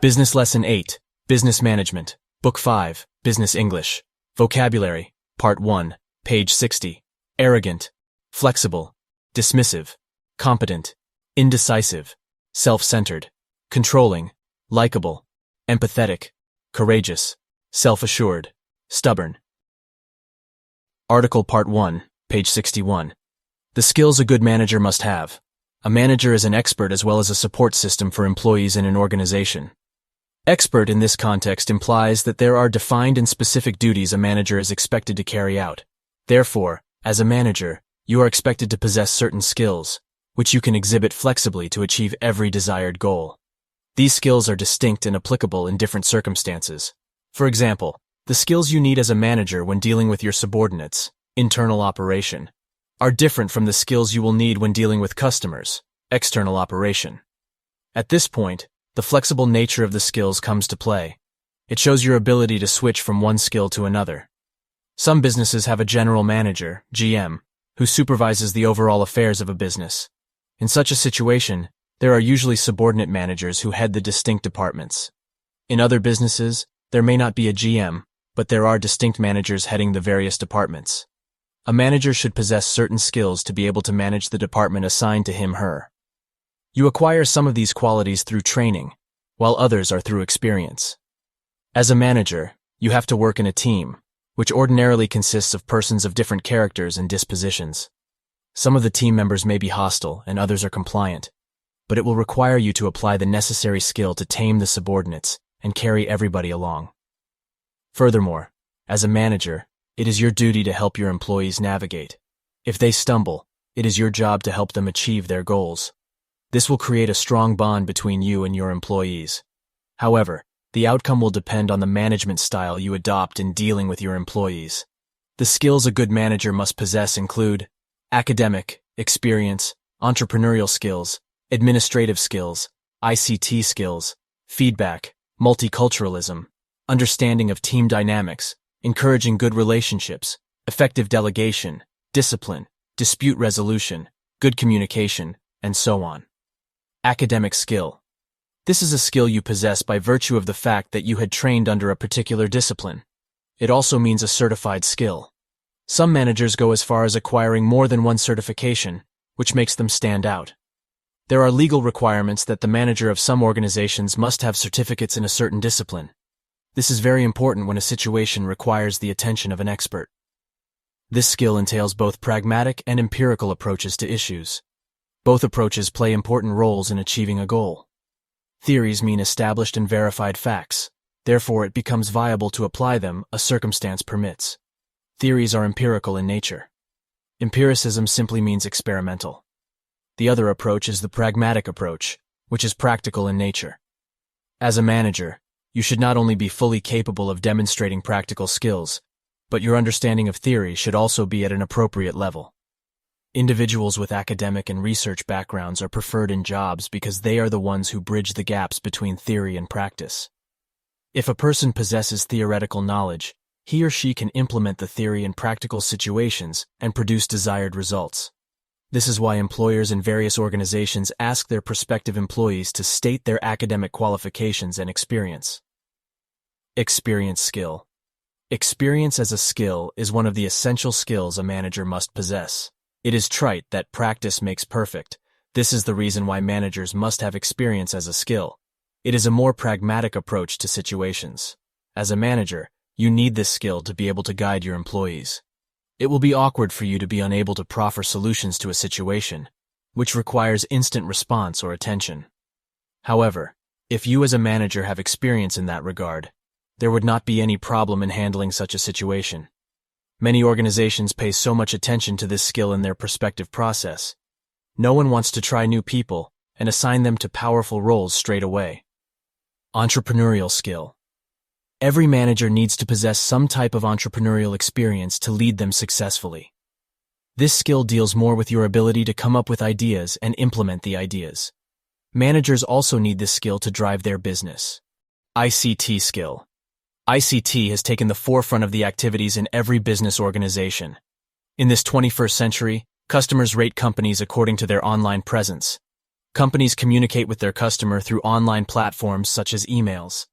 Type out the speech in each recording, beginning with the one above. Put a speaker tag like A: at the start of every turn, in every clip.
A: Business Lesson 8, Business Management, Book 5, Business English. Vocabulary, Part 1, page 60. Arrogant, flexible, dismissive, competent, indecisive, self-centered, controlling, likable, empathetic, courageous, self-assured, stubborn. Article Part 1, page 61. The skills a good manager must have. A manager is an expert as well as a support system for employees in an organization. Expert in this context implies that there are defined and specific duties a manager is expected to carry out. Therefore, as a manager, you are expected to possess certain skills, which you can exhibit flexibly to achieve every desired goal. These skills are distinct and applicable in different circumstances. For example, the skills you need as a manager when dealing with your subordinates, internal operation, are different from the skills you will need when dealing with customers, external operation. At this point, the flexible nature of the skills comes to play. It shows your ability to switch from one skill to another. Some businesses have a general manager, GM, who supervises the overall affairs of a business. In such a situation, there are usually subordinate managers who head the distinct departments. In other businesses, there may not be a GM, but there are distinct managers heading the various departments. A manager should possess certain skills to be able to manage the department assigned to him/her. You acquire some of these qualities through training, while others are through experience. As a manager, you have to work in a team, which ordinarily consists of persons of different characters and dispositions. Some of the team members may be hostile and others are compliant, but it will require you to apply the necessary skill to tame the subordinates and carry everybody along. Furthermore, as a manager, it is your duty to help your employees navigate. If they stumble, it is your job to help them achieve their goals. This will create a strong bond between you and your employees. However, the outcome will depend on the management style you adopt in dealing with your employees. The skills a good manager must possess include academic, experience, entrepreneurial skills, administrative skills, ICT skills, feedback, multiculturalism, understanding of team dynamics, encouraging good relationships, effective delegation, discipline, dispute resolution, good communication, and so on. Academic skill. This is a skill you possess by virtue of the fact that you had trained under a particular discipline. It also means a certified skill. Some managers go as far as acquiring more than one certification, which makes them stand out. There are legal requirements that the manager of some organizations must have certificates in a certain discipline. This is very important when a situation requires the attention of an expert. This skill entails both pragmatic and empirical approaches to issues. Both approaches play important roles in achieving a goal. Theories mean established and verified facts. Therefore, it becomes viable to apply them a circumstance permits. Theories are empirical in nature. Empiricism simply means experimental. The other approach is the pragmatic approach, which is practical in nature. As a manager, you should not only be fully capable of demonstrating practical skills, but your understanding of theory should also be at an appropriate level. Individuals with academic and research backgrounds are preferred in jobs because they are the ones who bridge the gaps between theory and practice. If a person possesses theoretical knowledge, he or she can implement the theory in practical situations and produce desired results. This is why employers in various organizations ask their prospective employees to state their academic qualifications and experience. Experience skill. Experience as a skill is one of the essential skills a manager must possess. It is trite that practice makes perfect. This is the reason why managers must have experience as a skill. It is a more pragmatic approach to situations. As a manager, you need this skill to be able to guide your employees. It will be awkward for you to be unable to proffer solutions to a situation, which requires instant response or attention. However, if you as a manager have experience in that regard, there would not be any problem in handling such a situation. Many organizations pay so much attention to this skill in their prospective process. No one wants to try new people and assign them to powerful roles straight away. Entrepreneurial skill. Every manager needs to possess some type of entrepreneurial experience to lead them successfully. This skill deals more with your ability to come up with ideas and implement the ideas. Managers also need this skill to drive their business. ICT skill. ICT has taken the forefront of the activities in every business organization. In this 21st century, customers rate companies according to their online presence. Companies communicate with their customer through online platforms such as emails.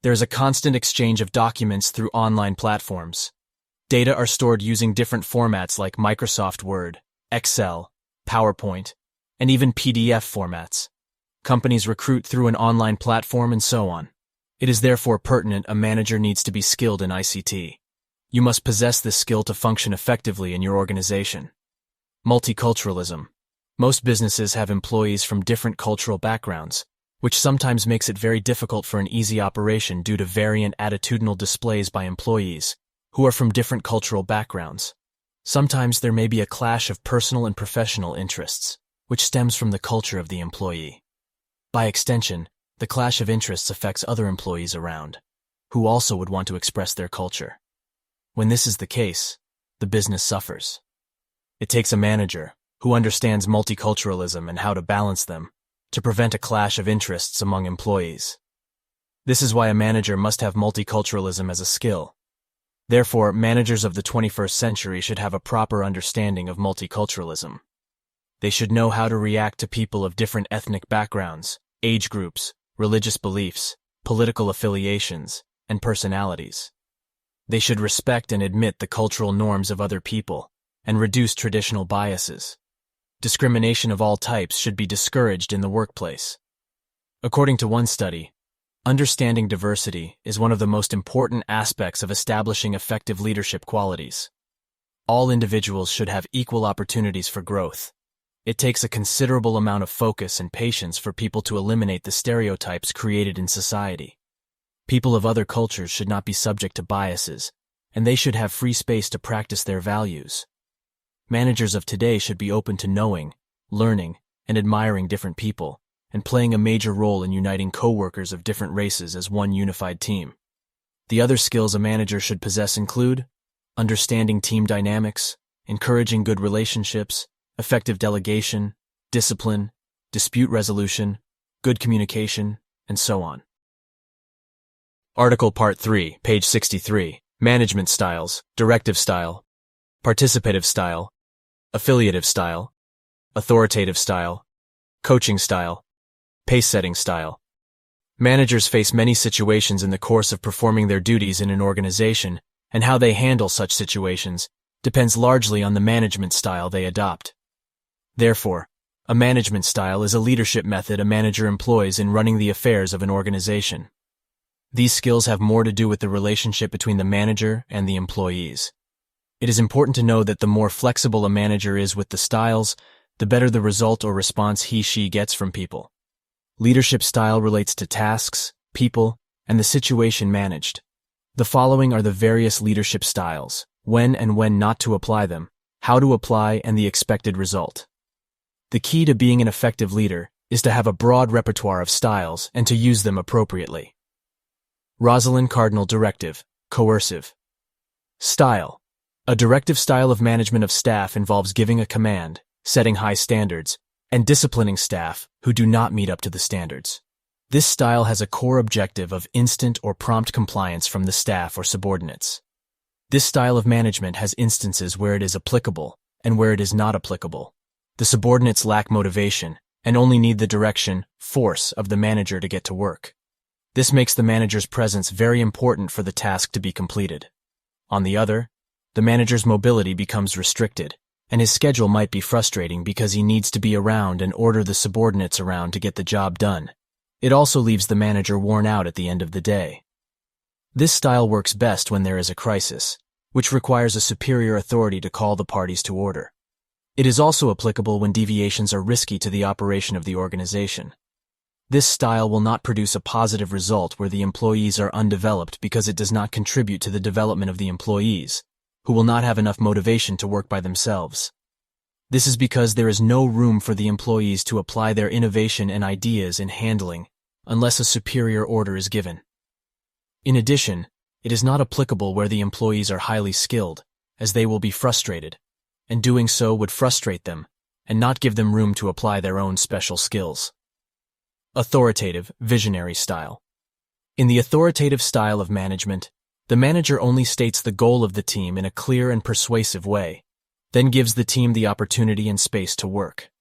A: There is a constant exchange of documents through online platforms. Data are stored using different formats like Microsoft Word, Excel, PowerPoint, and even PDF formats. Companies recruit through an online platform and so on. It is therefore pertinent a manager needs to be skilled in ICT. You must possess this skill to function effectively in your organization. Multiculturalism. Most businesses have employees from different cultural backgrounds, which sometimes makes it very difficult for an easy operation due to variant attitudinal displays by employees who are from different cultural backgrounds. Sometimes there may be a clash of personal and professional interests, which stems from the culture of the employee. By extension, the clash of interests affects other employees around, who also would want to express their culture. When this is the case, the business suffers. It takes a manager who understands multiculturalism and how to balance them to prevent a clash of interests among employees. This is why a manager must have multiculturalism as a skill. Therefore, managers of the 21st century should have a proper understanding of multiculturalism. They should know how to react to people of different ethnic backgrounds, age groups, religious beliefs, political affiliations, and personalities. They should respect and admit the cultural norms of other people and reduce traditional biases. Discrimination of all types should be discouraged in the workplace. According to one study, understanding diversity is one of the most important aspects of establishing effective leadership qualities. All individuals should have equal opportunities for growth. It takes a considerable amount of focus and patience for people to eliminate the stereotypes created in society. People of other cultures should not be subject to biases, and they should have free space to practice their values. Managers of today should be open to knowing, learning, and admiring different people, and playing a major role in uniting co-workers of different races as one unified team. The other skills a manager should possess include understanding team dynamics, encouraging good relationships, effective delegation, discipline, dispute resolution, good communication, and so on. Article Part 3, page 63, Management Styles, Directive Style, Participative Style, Affiliative Style, Authoritative Style, Coaching Style, Pace-setting style. Managers face many situations in the course of performing their duties in an organization, and how they handle such situations depends largely on the management style they adopt. Therefore, a management style is a leadership method a manager employs in running the affairs of an organization. These skills have more to do with the relationship between the manager and the employees. It is important to know that the more flexible a manager is with the styles, the better the result or response he/she gets from people. Leadership style relates to tasks, people, and the situation managed. The following are the various leadership styles, when and when not to apply them, how to apply, and the expected result. The key to being an effective leader is to have a broad repertoire of styles and to use them appropriately. Rosalind Cardinal Directive, Coercive. Style. A directive style of management of staff involves giving a command, setting high standards, and disciplining staff who do not meet up to the standards. This style has a core objective of instant or prompt compliance from the staff or subordinates. This style of management has instances where it is applicable and where it is not applicable. The subordinates lack motivation and only need the direction, force of the manager to get to work. This makes the manager's presence very important for the task to be completed. On the other, the manager's mobility becomes restricted, and his schedule might be frustrating because he needs to be around and order the subordinates around to get the job done. It also leaves the manager worn out at the end of the day. This style works best when there is a crisis, which requires a superior authority to call the parties to order. It is also applicable when deviations are risky to the operation of the organization. This style will not produce a positive result where the employees are undeveloped because it does not contribute to the development of the employees, who will not have enough motivation to work by themselves. This is because there is no room for the employees to apply their innovation and ideas in handling unless a superior order is given. In addition, it is not applicable where the employees are highly skilled, as they will be frustrated, and doing so would frustrate them and not give them room to apply their own special skills. Authoritative, visionary style. In the authoritative style of management, the manager only states the goal of the team in a clear and persuasive way, then gives the team the opportunity and space to work.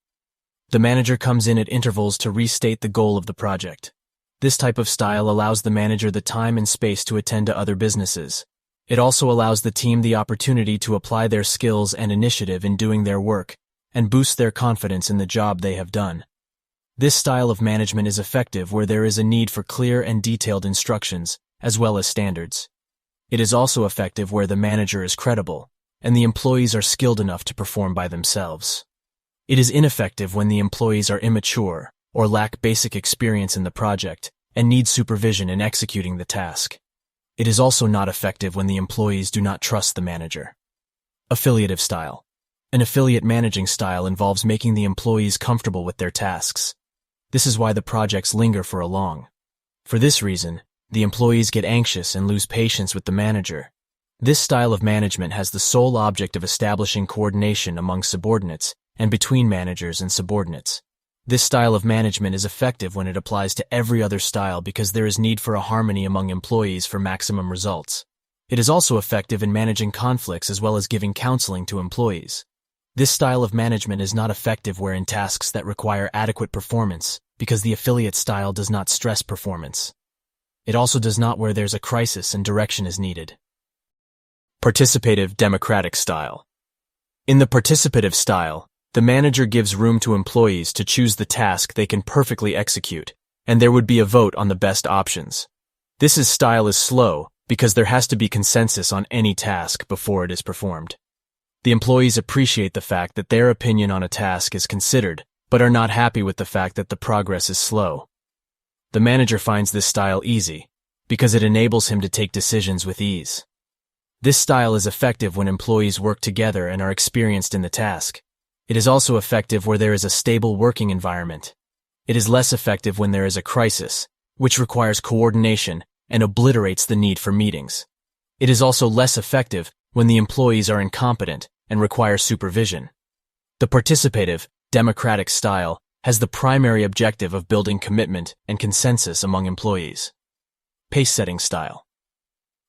A: The manager comes in at intervals to restate the goal of the project. This type of style allows the manager the time and space to attend to other businesses. It also allows the team the opportunity to apply their skills and initiative in doing their work and boost their confidence in the job they have done. This style of management is effective where there is a need for clear and detailed instructions, as well as standards. It is also effective where the manager is credible, and the employees are skilled enough to perform by themselves. It is ineffective when the employees are immature or lack basic experience in the project and need supervision in executing the task. It is also not effective when the employees do not trust the manager. Affiliative style. An affiliate managing style involves making the employees comfortable with their tasks. This is why the projects linger for a long. For this reason, the employees get anxious and lose patience with the manager. This style of management has the sole object of establishing coordination among subordinates and between managers and subordinates. This style of management is effective when it applies to every other style because there is need for a harmony among employees for maximum results. It is also effective in managing conflicts as well as giving counseling to employees. This style of management is not effective where in tasks that require adequate performance because the affiliate style does not stress performance. It also does not where there's a crisis and direction is needed. Participative democratic style. In the participative style, the manager gives room to employees to choose the task they can perfectly execute, and there would be a vote on the best options. This style is slow because there has to be consensus on any task before it is performed. The employees appreciate the fact that their opinion on a task is considered, but are not happy with the fact that the progress is slow. The manager finds this style easy because it enables him to take decisions with ease. This style is effective when employees work together and are experienced in the task. It is also effective where there is a stable working environment. It is less effective when there is a crisis, which requires coordination and obliterates the need for meetings. It is also less effective when the employees are incompetent and require supervision. The participative, democratic style has the primary objective of building commitment and consensus among employees. Pace-setting style.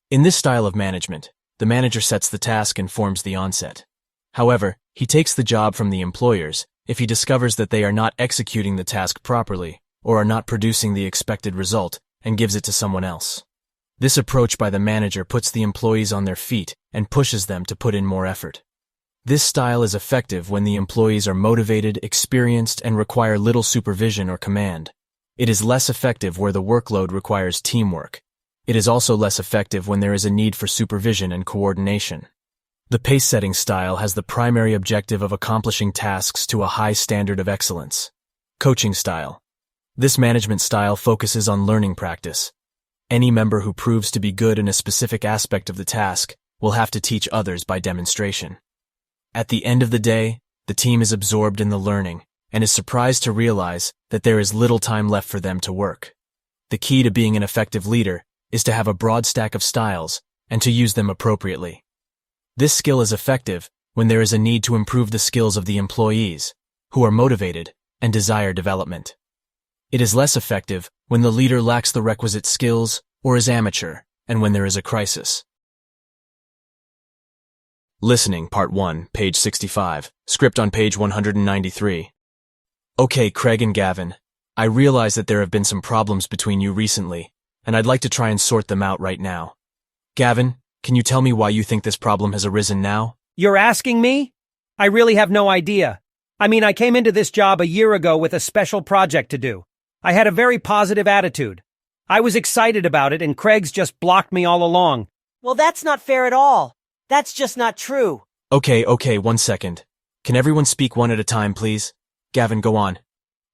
A: In this style of management, the manager sets the task and forms the onset. However, he takes the job from the employers if he discovers that they are not executing the task properly or are not producing the expected result and gives it to someone else. This approach by the manager puts the employees on their feet and pushes them to put in more effort. This style is effective when the employees are motivated, experienced, and require little supervision or command. It is less effective where the workload requires teamwork. It is also less effective when there is a need for supervision and coordination. The pace-setting style has the primary objective of accomplishing tasks to a high standard of excellence. Coaching style. This management style focuses on learning practice. Any member who proves to be good in a specific aspect of the task will have to teach others by demonstration. At the end of the day, the team is absorbed in the learning and is surprised to realize that there is little time left for them to work. The key to being an effective leader is to have a broad stack of styles and to use them appropriately. This skill is effective when there is a need to improve the skills of the employees, who are motivated and desire development. It is less effective when the leader lacks the requisite skills or is amateur, and when there is a crisis. Listening, Part 1, page 65, script on page 193. Okay, Craig and Gavin, I realize that there have been some problems between you recently, and I'd like to try and sort them out right now. Gavin, can you tell me why you think this problem has arisen now?
B: You're asking me? I really have no idea. I came into this job a year ago with a special project to do. I had a very positive attitude. I was excited about it, and Craig's just blocked me all along.
C: Well, that's not fair at all. That's just not true.
A: Okay, 1 second. Can everyone speak one at a time, please? Gavin, go on.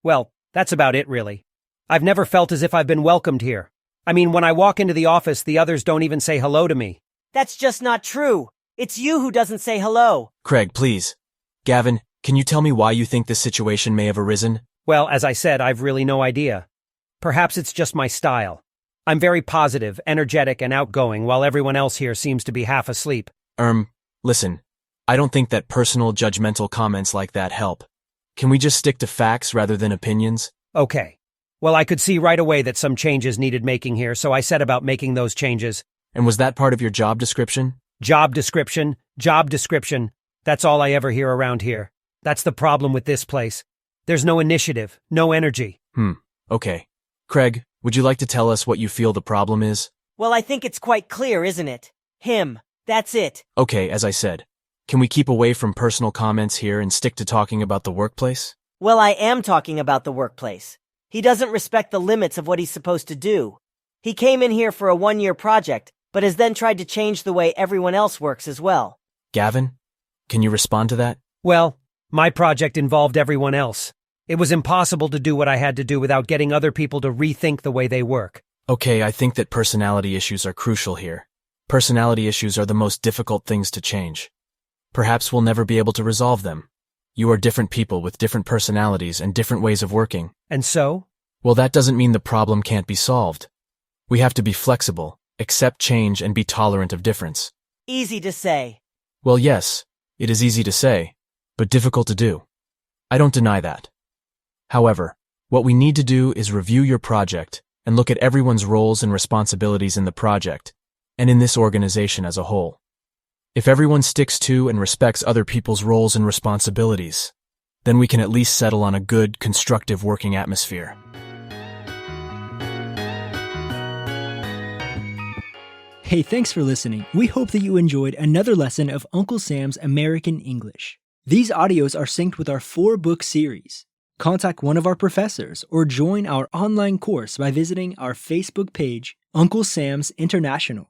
B: Well, that's about it, really. I've never felt as if I've been welcomed here. When I walk into the office, the others don't even say hello to me.
C: That's just not true. It's you who doesn't say hello.
A: Craig, please. Gavin, can you tell me why you think this situation may have arisen?
B: Well, as I said, I've really no idea. Perhaps it's just my style. I'm very positive, energetic, and outgoing, while everyone else here seems to be half asleep.
A: Listen, I don't think that personal, judgmental comments like that help. Can we just stick to facts rather than opinions?
B: Okay. Well, I could see right away that some changes needed making here, so I set about making those changes.
A: And was that part of your job description?
B: Job description. That's all I ever hear around here. That's the problem with this place. There's no initiative, no energy.
A: Okay. Craig, would you like to tell us what you feel the problem is?
C: Well, I think it's quite clear, isn't it? Him. That's it.
A: Okay, as I said, can we keep away from personal comments here and stick to talking about the workplace?
C: Well, I am talking about the workplace. He doesn't respect the limits of what he's supposed to do. He came in here for a 1-year project, but has then tried to change the way everyone else works as well.
A: Gavin, can you respond to that?
B: Well, my project involved everyone else. It was impossible to do what I had to do without getting other people to rethink the way they work.
A: Okay, I think that personality issues are crucial here. Personality issues are the most difficult things to change. Perhaps we'll never be able to resolve them. You are different people with different personalities and different ways of working.
B: And so?
A: Well, that doesn't mean the problem can't be solved. We have to be flexible, accept change, and be tolerant of difference.
C: Easy to say.
A: Well, yes, it is easy to say, but difficult to do. I don't deny that. However, what we need to do is review your project and look at everyone's roles and responsibilities in the project and in this organization as a whole. If everyone sticks to and respects other people's roles and responsibilities, then we can at least settle on a good, constructive working atmosphere.
D: Hey, thanks for listening. We hope that you enjoyed another lesson of Uncle Sam's American English. These audios are synced with our 4-book series. Contact one of our professors or join our online course by visiting our Facebook page, Uncle Sam's International.